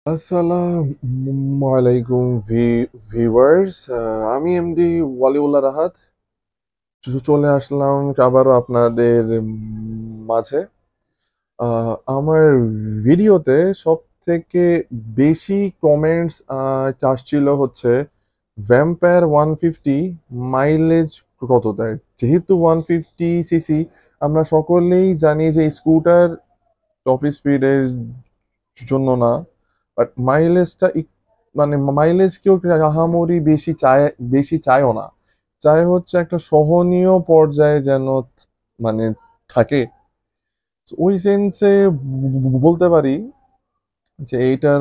আসসালামু আলাইকুম ভিউয়ার্স। আমি এমডি ওয়ালিউল্লাহ রাহাত চলে আসলাম আবারও আপনাদের মাঝে। আমার ভিডিওতে সব থেকে বেশি কমেন্টস আসছিল হচ্ছে ভ্যাম্পায়ার 150 মাইলেজ কত দেয়। যেহেতু 150 সিসি, আমরা সকলেই জানি যে স্কুটার টপ স্পিডের জন্য না, বাট মাইলেজটা মানে মাইলেজ কেউ আহামরি বেশি চায়ও না, চায় হচ্ছে একটা সহনীয় পর্যায়ে যেন মানে থাকে। So, ওই সেন্সে বলতে পারি যে এইটার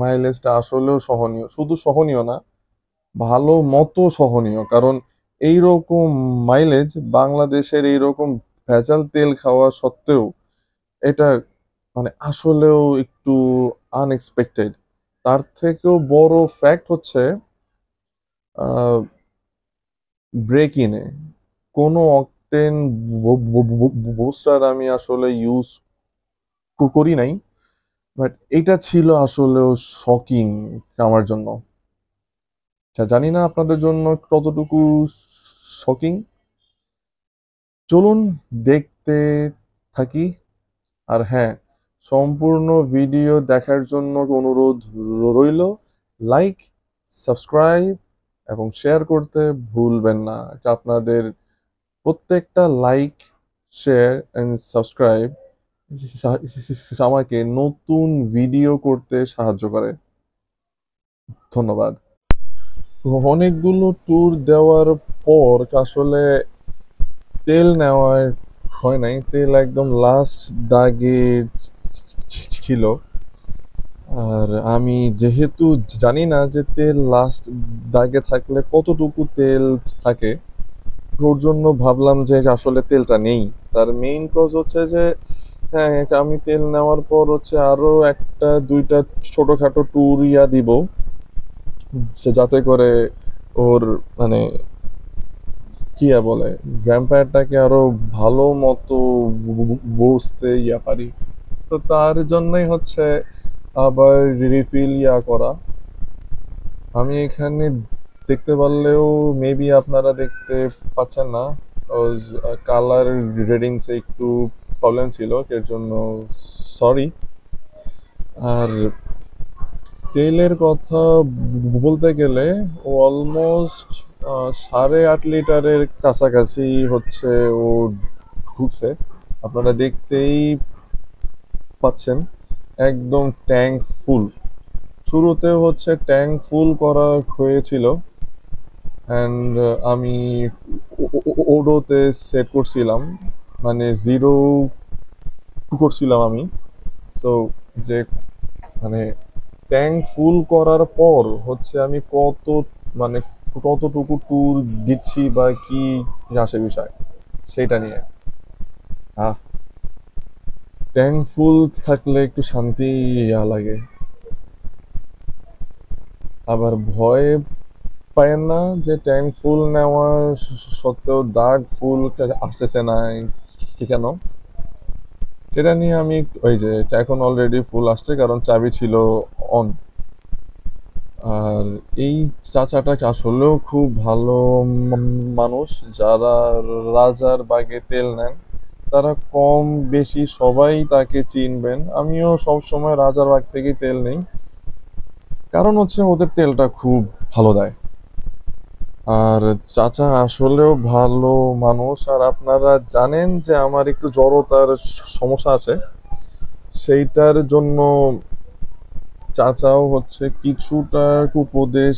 মাইলেজটা আসলেও সহনীয়, শুধু সহনীয় না, ভালো মতো সহনীয়। কারণ এইরকম মাইলেজ বাংলাদেশের এইরকম ভেজাল তেল খাওয়া সত্ত্বেও এটা মানে আসলেও একটু আনএক্সপেক্টেড। তার থেকেও বড় ফ্যাক্ট হচ্ছে ব্রেক ইনে কোনো অকটেন বুস্টার আমি আসলে ইউজ করি নাই, বাট এটা ছিল আসলেও শকিং আমার জন্য। জানি না আপনাদের জন্য কতটুকু শকিং। চলুন দেখতে থাকি। আর হ্যাঁ, সম্পূর্ণ ভিডিও দেখার জন্য অনুরোধ রইল। লাইক, সাবস্ক্রাইব এবং শেয়ার করতে ভুলবেন না। আপনাদের প্রত্যেকটা লাইক, শেয়ার এন্ড সাবস্ক্রাইব আমাকে নতুন ভিডিও করতে সাহায্য করে। ধন্যবাদ। অনেকগুলো ট্যুর দেওয়ার পর আসলে তেল নেওয়া হয় নাই, তেল একদম লাস্ট দাগে ছিল। আর আমি যেহেতু জানি না যে তেল লাস্ট দাগে থাকলে কতটুকু তেল থাকে, ওর জন্য ভাবলাম যে আসলে তেলটা নেই। তার মেইন কজ হচ্ছে যে হ্যাঁ, এটা আমি তেল নেওয়ার পর হচ্ছে আরো একটা দুইটা ছোটখাটো ট্যুর দিব, যাতে করে ওর মানে কি বলে ভ্যাম্পায়ারটাকে আরো ভালো মতো বুঝতে পারি। তো তার জন্যই হচ্ছে আবার রিফিল করা। আমি এখানে দেখতে পারলেও মেবি আপনারা দেখতে পাচ্ছেন না, কালার রেডিংসে একটু প্রবলেম ছিল, এর জন্য সরি। আর তেলের কথা বলতে গেলে অলমোস্ট 8.5 লিটারের কাছাকাছি হচ্ছে ও ঢুকছে। আপনারা দেখতেই পাচ্ছেন একদম ট্যাঙ্ক ফুল। শুরুতে হচ্ছে ট্যাঙ্ক ফুল করা হয়েছিল অ্যান্ড আমি ওডোতে সেট করছিলাম, মানে জিরো করছিলাম আমি। সো যে মানে ট্যাঙ্ক ফুল করার পর হচ্ছে আমি মানে কতটুকু ট্যুর দিচ্ছি বা কি আসে বিষয় সেটা নিয়ে। আহ ট্যাঙ্ক ফুল থাকলে একটু শান্তি লাগে। আবার ভয় পায়েন না যে ট্যাঙ্ক ফুল নেওয়া সত্ত্বেও দাগ ফুল আসতেছে না কেন, সেটা নিয়ে আমি ওই যে এখন অলরেডি ফুল আসছে কারণ চাবি ছিল অন। আর এই চাচাটা আসলেও খুব ভালো মানুষ। যারা রাজার বাগে তেল নেন তারা কম বেশি সবাই তাকে চিনবেন। আমিও সব সময় রাজার বাগ থেকে তেল নেই, কারণ হচ্ছে ওদের তেলটা খুব ভালো দেয়। আর চাচা আসলেও ভালো মানুষ। আর আপনারা জানেন যে আমার একটু জড়তার সমস্যা আছে, সেইটার জন্য চাচাও হচ্ছে কিছুটা উপদেশ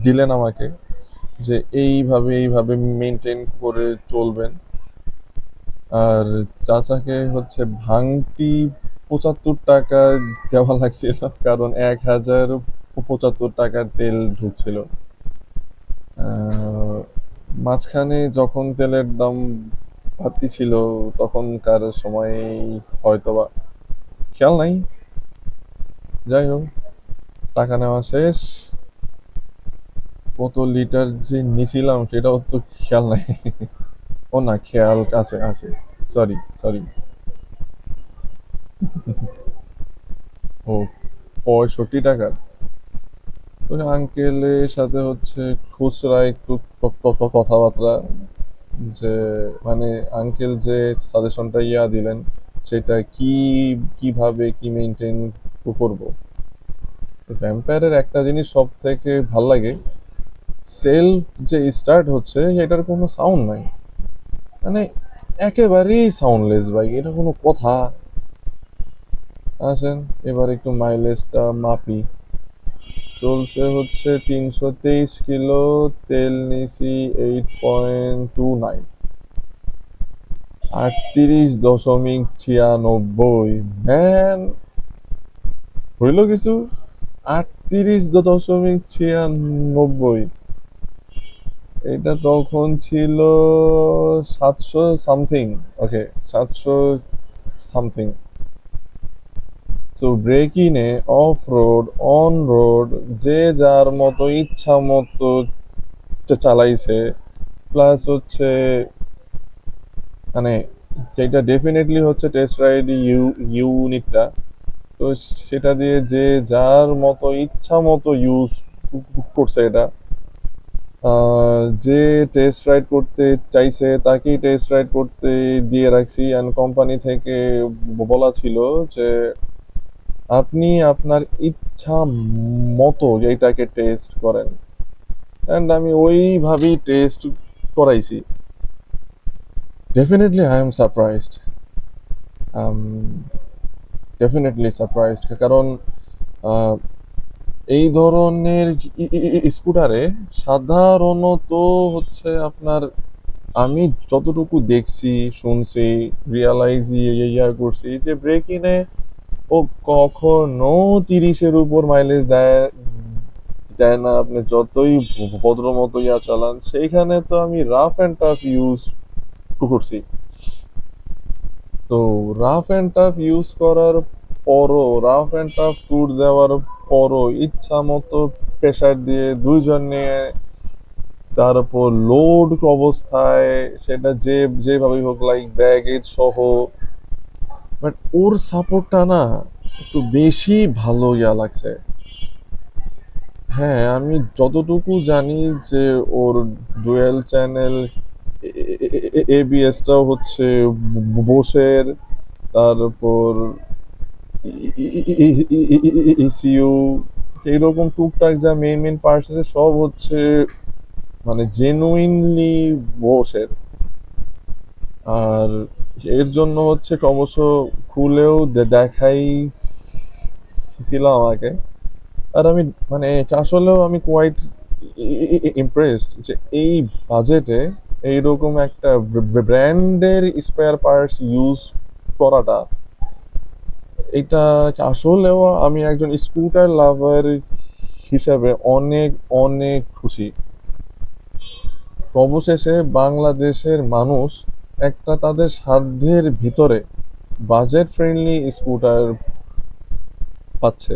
দিলেন আমাকে যে এইভাবে এইভাবে মেনটেন করে চলবেন। আর চাচাকে হচ্ছে ভাঙতি 75 টাকা দেওয়া লাগছিল, কারণ 1075 টাকার তেল ঢুকছিল। আহ, মাঝখানে যখন তেলের দাম বাড়তি ছিল তখনকার সময় হয়তোবা খেয়াল নাই। যাই হোক, টাকা নেওয়া শেষ। কত লিটার যে নিছিলাম সেটাও তো খেয়াল নাই। ও না, খেয়াল আছে আছে, সরি সরি। ও 65 টাকার। তো আঙ্কেলের সাথে হচ্ছে খুচরা একটু কথাবার্তা, যে মানে আঙ্কেল যে সাজেশনটা দিলেন সেটা কিভাবে কি মেনটেন করব। ভ্যাম্পায়ারের একটা জিনিস সব থেকে ভাল লাগে, সেলফ যে স্টার্ট হচ্ছে এটার কোনো সাউন্ড নাই, মানে একেবারেই সাউন্ডলেস ভাই, এটা কোনো কথা? আসেন এবার একটু মাইলেজটা মাপি। চলছে হচ্ছে 323 কিলো, তেল নিছি 8.29, 38.96। ম্যান, হইল কিছু? 38.96। এটা তখন ছিল 700 সামথিং। ওকে, 700 সামথিং। তো ব্রেক ইনে, অফ রোড, অন রোড, যে যার মতো ইচ্ছা মতো চালাইছে। প্লাস হচ্ছে মানে এটা ডেফিনেটলি হচ্ছে টেস্ট রাইড ইউনিটটা। তো সেটা দিয়ে যে যার মতো ইচ্ছা মতো ইউজ করছে এটা। যে টেস্ট রাইড করতে চাইছে তাকেই টেস্ট রাইড করতে দিয়ে রাখছি, অ্যান্ড কোম্পানি থেকে বলা ছিল যে আপনি আপনার ইচ্ছা মতো এইটাকে টেস্ট করেন, অ্যান্ড আমি ওইভাবেই টেস্ট করাইছি। Definitely I am surprised, definitely surprised. কারণ আহ, এই ধরনের স্কুটারে সাধারণত হচ্ছে আপনার, আমি যতটুকু দেখছি, শুনছি, রিয়ালাইজ করছি যে ব্রেক ইনে ও কখনো 30-এর উপর মাইলেজ দেয় দেয় না। আপনি যতই ভদ্র মতো চালান, সেইখানে তো আমি রাফ অ্যান্ড টাফ ইউজ করছি। তো রাফ অ্যান্ড টাফ ইউজ করার পরও, রাফ অ্যান্ড টাফ ট্যুর দেওয়ার পরও ইচ্ছা মতো প্রেশার দিয়ে দুইজন নিয়ে, তার উপর লোড অবস্থায়, সেটা যেভাবেই হোক, লাইক ব্যাগেজ সহ, বাট ওর সাপোর্টটা না একটু বেশি ভালো লাগছে। হ্যাঁ, আমি যতটুকু জানি যে ওর ডুয়েল চ্যানেল এবিএসটাও হচ্ছে বোসের, তার উপর ইসিইউ, এইরকম টুকটাক যা মেইন মেইন পার্টস আছে সব হচ্ছে মানে জেনুইনলি বোসের। আর এর জন্য হচ্ছে ক্রমশ খুলেও দেখাইছিল আমাকে। আর আমি মানে আসলেও আমি কোয়াইট ইমপ্রেসড যে এই বাজেটে এইরকম একটা ব্র্যান্ডের স্পেয়ার পার্টস ইউজ করাটা, এটা আসলেও আমি একজন স্কুটার লাভার হিসাবে অনেক অনেক খুশি। অবশেষে বাংলাদেশের মানুষ একটা তাদের সাধ্যের ভিতরে বাজেট ফ্রেন্ডলি স্কুটার পাচ্ছে।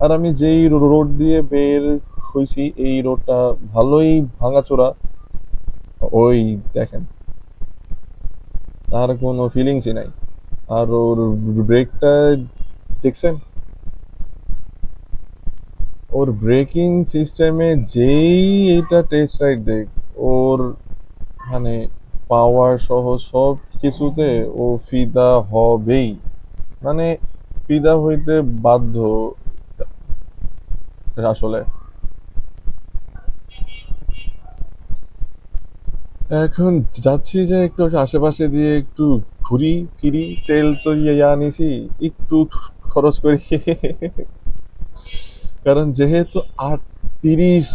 আর আমি যেই রোড দিয়ে বের হইছি, এই রোডটা ভালোই ভাঙাচোরা। ওই দেখেন, তার কোনো ফিলিংসই নাই। আর ওর ব্রেকটা দেখছেন? ওর ব্রেকিং সিস্টেমে যেই এটা টেস্ট রাইড দেখ, ওর মানে পাওয়ার সহ সব কিছুতে ও ফিদা হবেই, মানে ফিদা হইতে বাধ্য আসলে। এখন যাচ্ছি যে একটু আশেপাশে দিয়ে একটু ঘুরি ফিরি, তেল তো নিছি, একটু খরচ করি। কারণ যেহেতু 38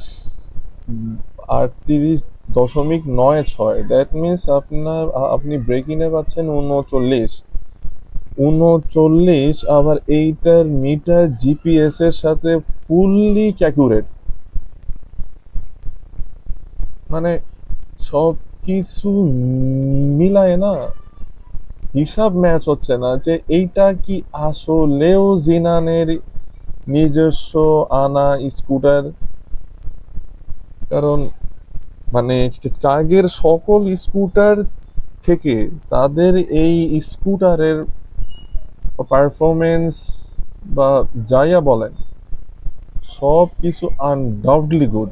38.96, দ্যাট মিনস আপনি ব্রেকিংয়ে পাচ্ছেন 39। আবার এইটার মিটার জিপিএস এর সাথে ফুললি অ্যাকুরেট, মানে সব কিছু মিলায় না হিসাব ম্যাচ হচ্ছে না যে এইটা কি আসলেও জিনানের নিজস্ব আনা স্কুটার। কারণ মানে আগের সকল স্কুটার থেকে তাদের এই স্কুটারের পারফরমেন্স বা যাইয়া বলেন, সব কিছু আনডাউটলি গুড,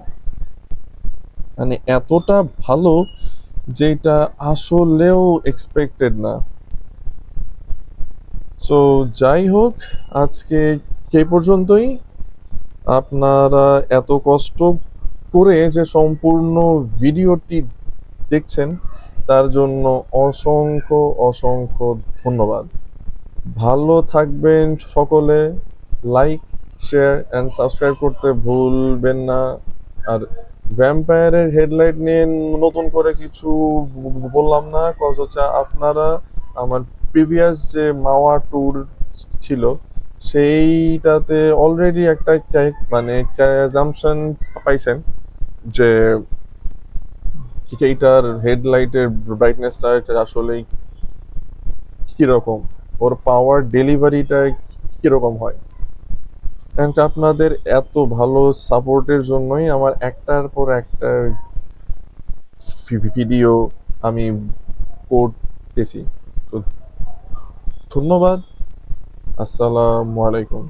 মানে এতটা ভালো যেটা আসলেও এক্সপেক্টেড না। সো যাই হোক, আজকে এই পর্যন্তই। আপনারা এত কষ্ট করে যে সম্পূর্ণ ভিডিওটি দেখছেন তার জন্য অসংখ্য অসংখ্য ধন্যবাদ। ভালো থাকবেন সকলে। লাইক, শেয়ার অ্যান্ড সাবস্ক্রাইব করতে ভুলবেন না। আর ভ্যাম্পায়ারের হেডলাইট নিয়ে নতুন করে কিছু বললাম না, কজ হচ্ছে আপনারা আমার প্রিভিয়াস যে মাওয়া ট্যুর ছিল সেইটাতে অলরেডি একটা মানে অ্যাজাম্পশন পাইছেন যে এইটার হেডলাইটের ব্রাইটনেসটা আসলেই কিরকম, ওর পাওয়ার ডেলিভারিটা কিরকম হয়। অ্যান্ড আপনাদের এত ভালো সাপোর্টের জন্যই আমার একটার পর একটা ভিডিও আমি করতেছি। তো ধন্যবাদ। আসসালামু আলাইকুম।